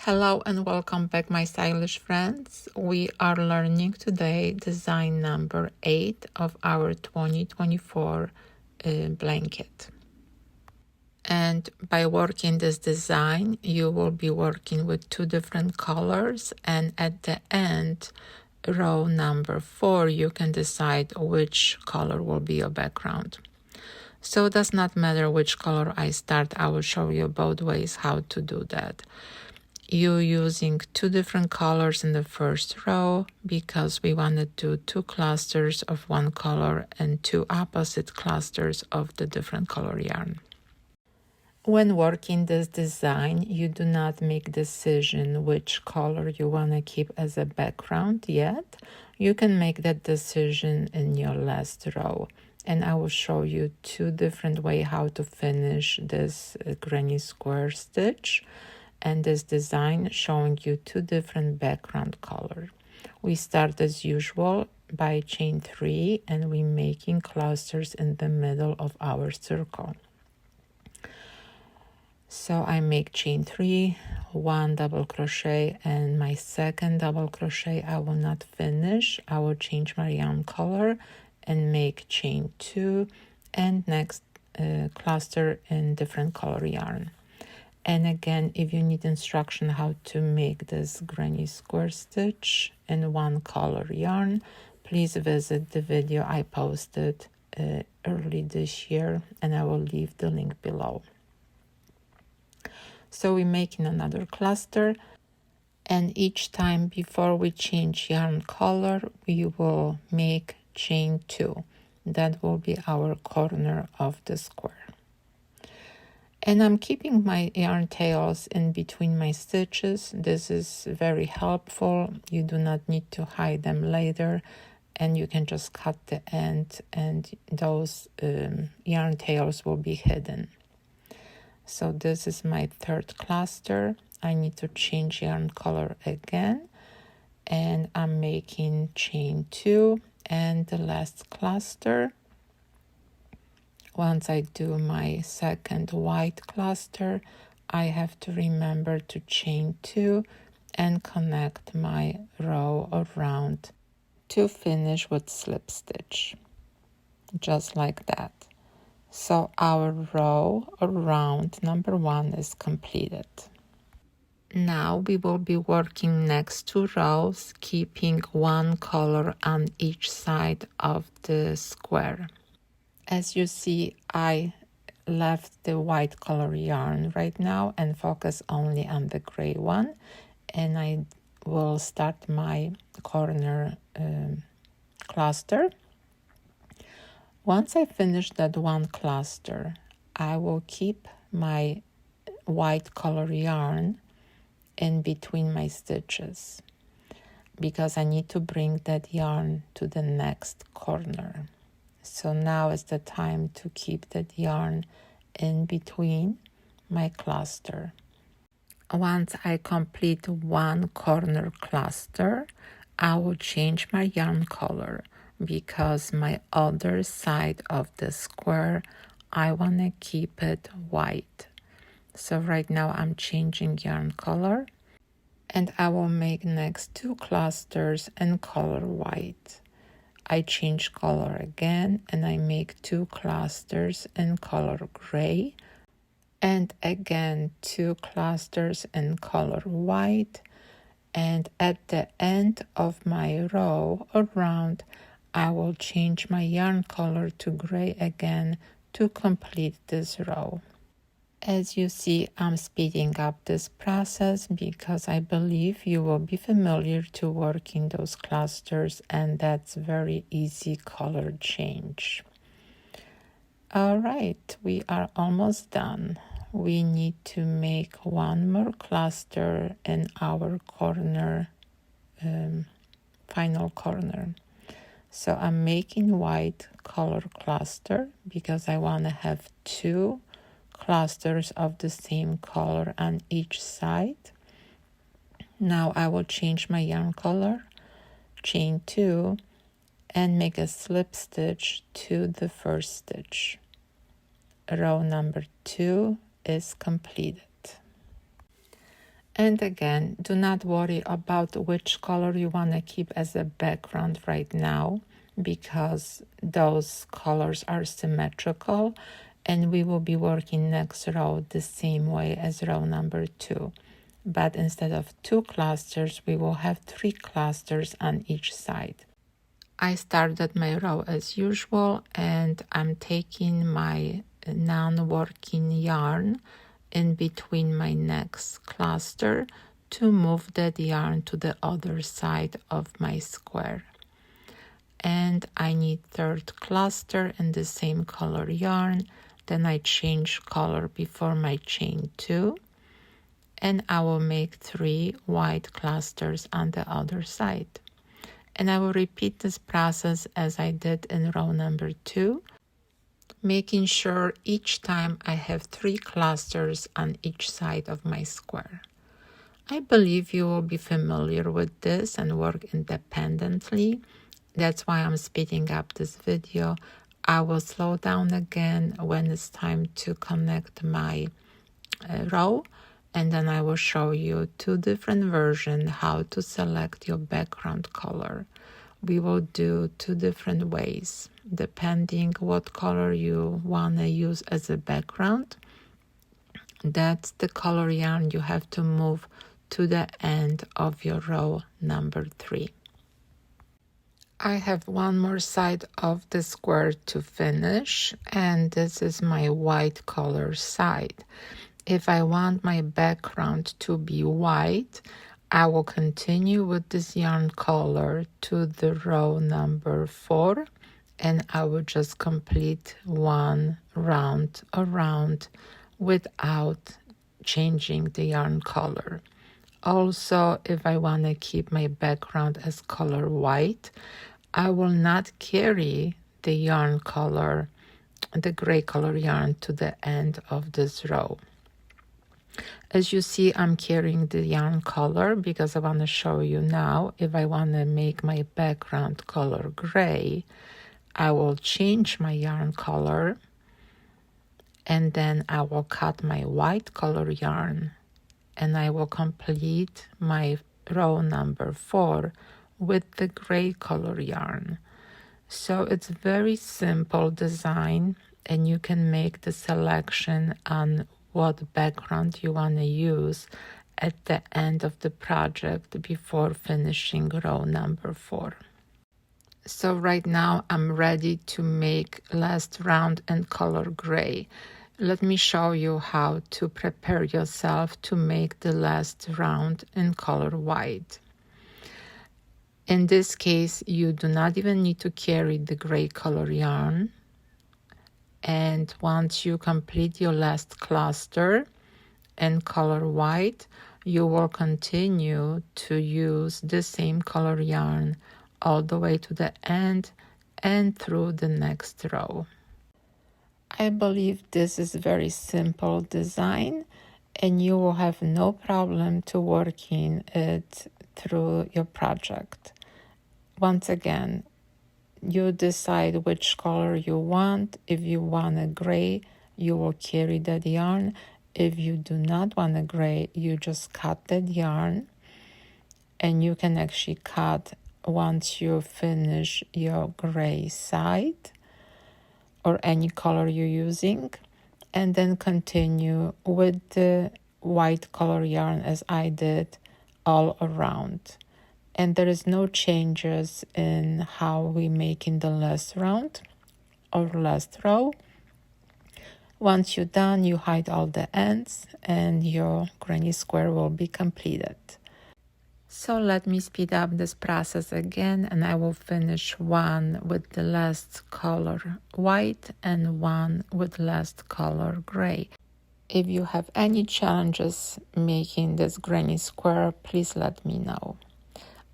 Hello and welcome back, my stylish friends. We are learning today design number 8 of our 2024 blanket. And by working this design, you will be working with 2 different colors, and at the end, row number 4, you can decide which color will be your background. So it does not matter which color I start, I will show you both ways how to do that. You're using 2 different colors in the first row because we want to do 2 clusters of one color and 2 opposite clusters of the different color yarn. When working this design, you do not make decision which color you want to keep as a background yet. You can make that decision in your last row. And I will show you 2 different ways how to finish this granny square stitch. And this design showing you 2 different background colors. We start as usual by chain 3 and we making clusters in the middle of our circle. So I make chain 3, 1 double crochet, and my second double crochet I will not finish. I will change my yarn color and make chain 2 and next cluster in different color yarn. And again, if you need instruction how to make this granny square stitch in one color yarn, please visit the video I posted early this year, and I will leave the link below. So we're making another cluster, and each time before we change yarn color, we will make chain 2. That will be our corner of the square. And I'm keeping my yarn tails in between my stitches. This is very helpful. You do not need to hide them later, and you can just cut the end and those yarn tails will be hidden. So this is my third cluster. I need to change yarn color again, and I'm making chain 2 and the last cluster. Once I do my second white cluster, I have to remember to chain 2 and connect my row around to finish with slip stitch, just like that. So our row around number 1 is completed. Now we will be working next 2 rows, keeping one color on each side of the square. As you see, I left the white color yarn right now and focus only on the gray one, and I will start my corner cluster. Once I finish that one cluster, I will keep my white color yarn in between my stitches because I need to bring that yarn to the next corner. So now is the time to keep that yarn in between my cluster. Once I complete one corner cluster, I will change my yarn color because my other side of the square, I want to keep it white. So right now I'm changing yarn color, and I will make next 2 clusters in color white. I change color again and I make 2 clusters in color gray, and again 2 clusters in color white, and at the end of my row around I will change my yarn color to gray again to complete this row. As you see, I'm speeding up this process because I believe you will be familiar to working those clusters, and that's very easy color change. All right, we are almost done. We need to make one more cluster in our corner, final corner. So I'm making white color cluster because I want to have 2 clusters of the same color on each side. Now I will change my yarn color, chain 2, and make a slip stitch to the first stitch. Row number 2 is completed. And again, do not worry about which color you want to keep as a background right now, because those colors are symmetrical, and we will be working next row the same way as row number 2. But instead of 2 clusters, we will have 3 clusters on each side. I started my row as usual, and I'm taking my non-working yarn in between my next cluster to move that yarn to the other side of my square. And I need third cluster in the same color yarn. Then I change color before my chain 2, and I will make 3 white clusters on the other side. And I will repeat this process as I did in row number 2, making sure each time I have 3 clusters on each side of my square. I believe you will be familiar with this and work independently. That's why I'm speeding up this video. I will slow down again when it's time to connect my row, and then I will show you 2 different versions how to select your background color. We will do 2 different ways depending what color you want to use as a background. That's the color yarn you have to move to the end of your row number 3. I have one more side of the square to finish, and this is my white color side. If I want my background to be white, I will continue with this yarn color to the row number 4, and I will just complete one round around without changing the yarn color. Also, if I want to keep my background as color white, I will not carry the yarn color, the gray color yarn, to the end of this row. As you see, I'm carrying the yarn color because I want to show you now. If I want to make my background color gray, I will change my yarn color, and then I will cut my white color yarn, and I will complete my row number 4 with the gray color yarn. So it's very simple design, and you can make the selection on what background you want to use at the end of the project before finishing row number 4. So right now I'm ready to make last round in color gray. Let me show you how to prepare yourself to make the last round in color white. In this case, you do not even need to carry the gray color yarn. And once you complete your last cluster in color white, you will continue to use the same color yarn all the way to the end and through the next row. I believe this is very simple design, and you will have no problem to working it through your project. Once again, you decide which color you want. If you want a gray, you will carry that yarn. If you do not want a gray, you just cut that yarn, and you can actually cut once you finish your gray side or any color you're using, and then continue with the white color yarn as I did all around. And there is no changes in how we making the last round or last row. Once you're done, you hide all the ends and your granny square will be completed. So let me speed up this process again, and I will finish one with the last color white and one with last color gray. If you have any challenges making this granny square, please let me know.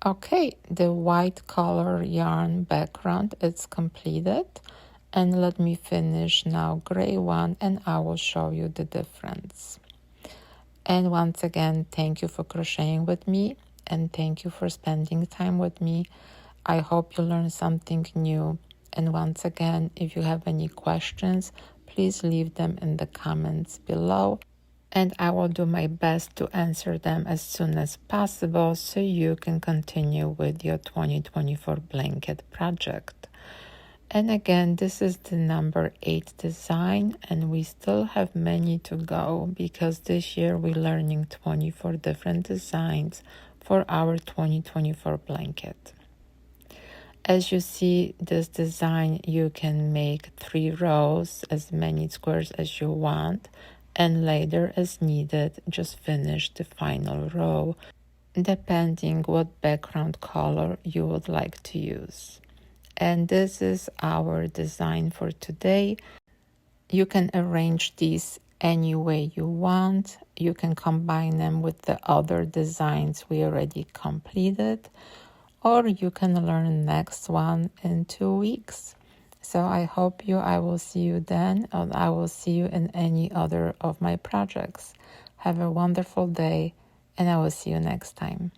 Okay, the white color yarn background is completed, and let me finish now gray one, and I will show you the difference. And once again, thank you for crocheting with me, and thank you for spending time with me. I hope you learned something new, and once again, if you have any questions, please leave them in the comments below. and I will do my best to answer them as soon as possible so you can continue with your 2024 blanket project. And again, this is the number 8 design, and we still have many to go because this year we're learning 24 different designs for our 2024 blanket. As you see this design, you can make 3 rows, as many squares as you want, and later as needed, just finish the final row, depending what background color you would like to use. And this is our design for today. You can arrange these any way you want. You can combine them with the other designs we already completed, or you can learn next one in 2 weeks. So I will see you then, or I will see you in any other of my projects. Have a wonderful day, and I will see you next time.